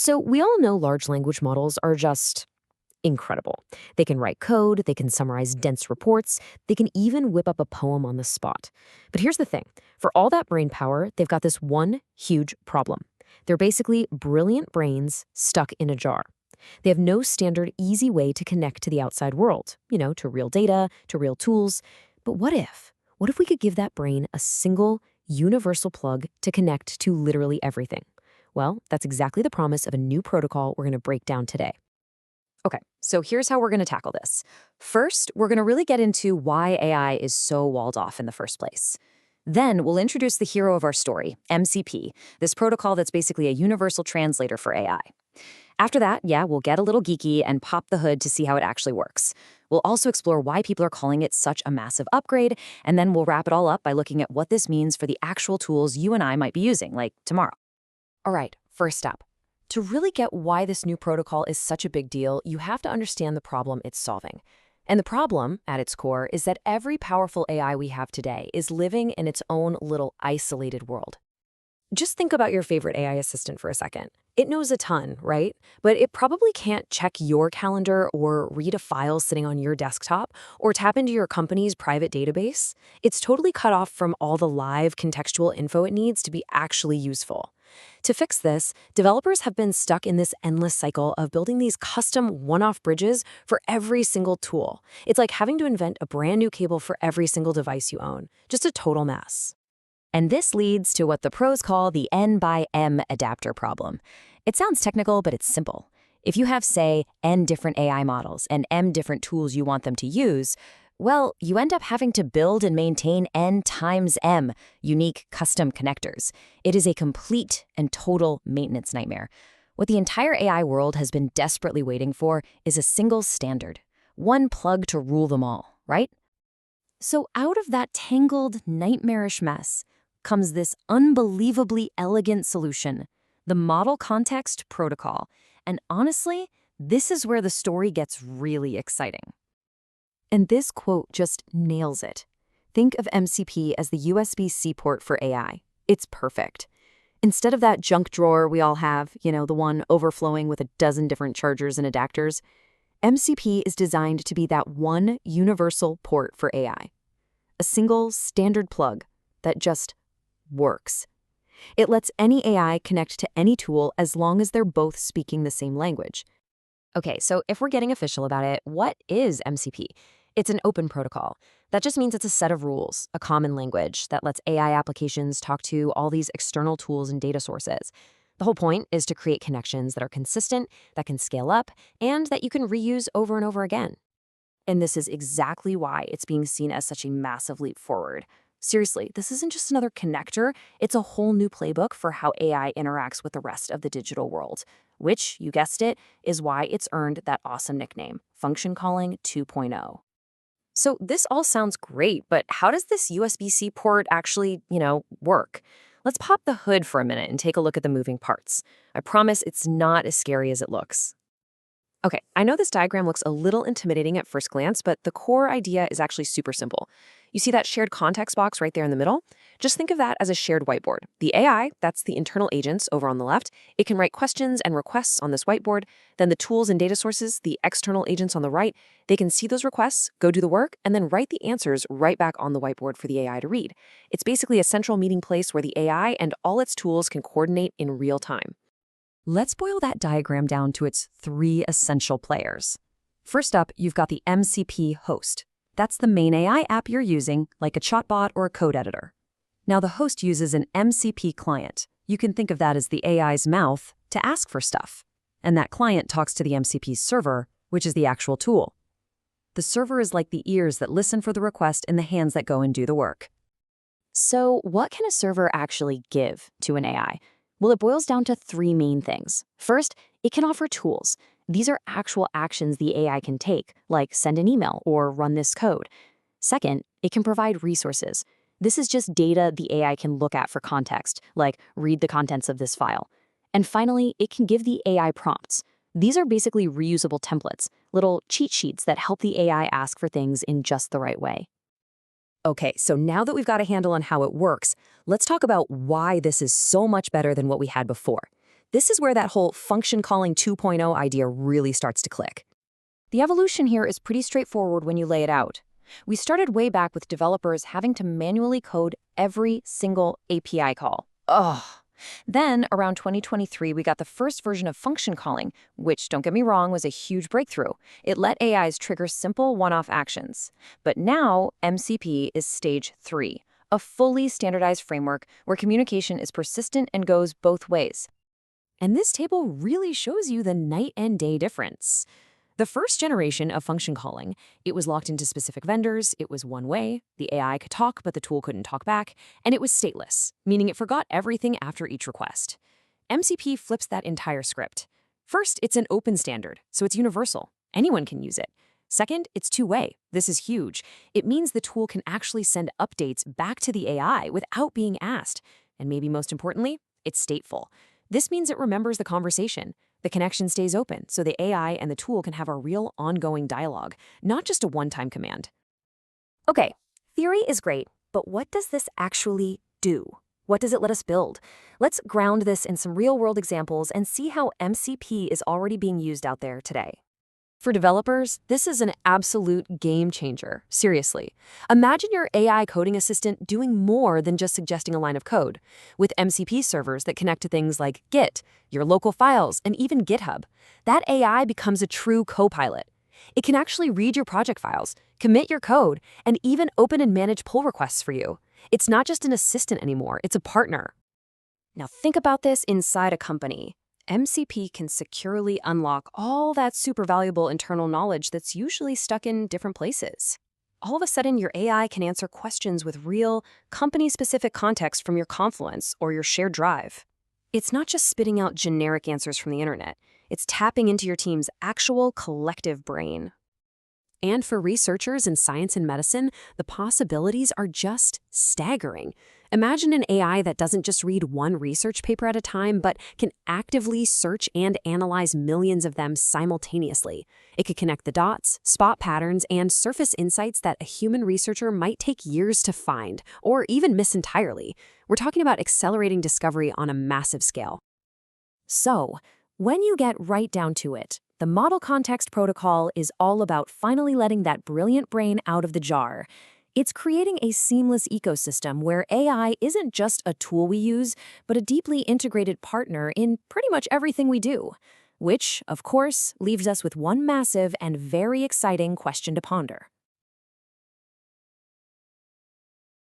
So we all know large language models are just incredible. They can write code, they can summarize dense reports, they can even whip up a poem on the spot. But here's the thing. For all that brain power, they've got this one huge problem. They're basically brilliant brains stuck in a jar. They have no standard, easy way to connect to the outside world, to real data, to real tools. But what if? What if we could give that brain a single, universal plug to connect to literally everything? Well, that's exactly the promise of a new protocol we're going to break down today. Okay, so here's how we're going to tackle this. First, we're going to really get into why AI is so walled off in the first place. Then we'll introduce the hero of our story, MCP, this protocol that's basically a universal translator for AI. After that, we'll get a little geeky and pop the hood to see how it actually works. We'll also explore why people are calling it such a massive upgrade, and then we'll wrap it all up by looking at what this means for the actual tools you and I might be using, like tomorrow. All right, first up. To really get why this new protocol is such a big deal, you have to understand the problem it's solving. And the problem, at its core, is that every powerful AI we have today is living in its own little isolated world. Just think about your favorite AI assistant for a second. It knows a ton, right? But it probably can't check your calendar or read a file sitting on your desktop or tap into your company's private database. It's totally cut off from all the live contextual info it needs to be actually useful. To fix this, developers have been stuck in this endless cycle of building these custom one-off bridges for every single tool. It's like having to invent a brand new cable for every single device you own. Just a total mess. And this leads to what the pros call the N by M adapter problem. It sounds technical, but it's simple. If you have, say, N different AI models and M different tools you want them to use, well, you end up having to build and maintain N times M, unique custom connectors. It is a complete and total maintenance nightmare. What the entire AI world has been desperately waiting for is a single standard, one plug to rule them all, right? So out of that tangled, nightmarish mess comes this unbelievably elegant solution, the Model Context Protocol. And honestly, this is where the story gets really exciting. And this quote just nails it. Think of MCP as the USB-C port for AI. It's perfect. Instead of that junk drawer we all have, the one overflowing with a dozen different chargers and adapters, MCP is designed to be that one universal port for AI. A single standard plug that just works. It lets any AI connect to any tool as long as they're both speaking the same language. Okay, so if we're getting official about it, what is MCP? It's an open protocol. That just means it's a set of rules, a common language that lets AI applications talk to all these external tools and data sources. The whole point is to create connections that are consistent, that can scale up, and that you can reuse over and over again. And this is exactly why it's being seen as such a massive leap forward. Seriously, this isn't just another connector, it's a whole new playbook for how AI interacts with the rest of the digital world, which, you guessed it, is why it's earned that awesome nickname, Function Calling 2.0. So this all sounds great, but how does this USB-C port actually, work? Let's pop the hood for a minute and take a look at the moving parts. I promise it's not as scary as it looks. Okay, I know this diagram looks a little intimidating at first glance, but the core idea is actually super simple. You see that shared context box right there in the middle? Just think of that as a shared whiteboard. The AI, that's the internal agents over on the left, it can write questions and requests on this whiteboard. Then the tools and data sources, the external agents on the right, they can see those requests, go do the work, and then write the answers right back on the whiteboard for the AI to read. It's basically a central meeting place where the AI and all its tools can coordinate in real time. Let's boil that diagram down to its three essential players. First up, you've got the MCP host. That's the main AI app you're using, like a chatbot or a code editor. Now, the host uses an MCP client. You can think of that as the AI's mouth to ask for stuff. And that client talks to the MCP server, which is the actual tool. The server is like the ears that listen for the request and the hands that go and do the work. So what can a server actually give to an AI? Well, it boils down to three main things. First, it can offer tools. These are actual actions the AI can take, like send an email or run this code. Second, it can provide resources. This is just data the AI can look at for context, like read the contents of this file. And finally, it can give the AI prompts. These are basically reusable templates, little cheat sheets that help the AI ask for things in just the right way. Okay, so now that we've got a handle on how it works, let's talk about why this is so much better than what we had before. This is where that whole function calling 2.0 idea really starts to click. The evolution here is pretty straightforward when you lay it out. We started way back with developers having to manually code every single API call. Ugh. Then, around 2023, we got the first version of function calling, which, don't get me wrong, was a huge breakthrough. It let AIs trigger simple one-off actions. But now, MCP is stage 3, a fully standardized framework where communication is persistent and goes both ways. And this table really shows you the night and day difference. The first generation of function calling, it was locked into specific vendors, it was one way, the AI could talk but the tool couldn't talk back, and it was stateless, meaning it forgot everything after each request. MCP flips that entire script. First, it's an open standard, so it's universal. Anyone can use it. Second, it's two-way. This is huge. It means the tool can actually send updates back to the AI without being asked. And maybe most importantly, it's stateful. This means it remembers the conversation. The connection stays open, so the AI and the tool can have a real ongoing dialogue, not just a one-time command. Okay, theory is great, but what does this actually do? What does it let us build? Let's ground this in some real-world examples and see how MCP is already being used out there today. For developers, this is an absolute game changer. Seriously. Imagine your AI coding assistant doing more than just suggesting a line of code. With MCP servers that connect to things like Git, your local files, and even GitHub, that AI becomes a true co-pilot. It can actually read your project files, commit your code, and even open and manage pull requests for you. It's not just an assistant anymore, it's a partner. Now think about this inside a company. MCP can securely unlock all that super valuable internal knowledge that's usually stuck in different places. All of a sudden, your AI can answer questions with real, company-specific context from your Confluence or your shared drive. It's not just spitting out generic answers from the internet. It's tapping into your team's actual collective brain. And for researchers in science and medicine, the possibilities are just staggering. Imagine an AI that doesn't just read one research paper at a time, but can actively search and analyze millions of them simultaneously. It could connect the dots, spot patterns, and surface insights that a human researcher might take years to find, or even miss entirely. We're talking about accelerating discovery on a massive scale. So, when you get right down to it, the Model Context Protocol is all about finally letting that brilliant brain out of the jar. It's creating a seamless ecosystem where AI isn't just a tool we use, but a deeply integrated partner in pretty much everything we do. Which, of course, leaves us with one massive and very exciting question to ponder.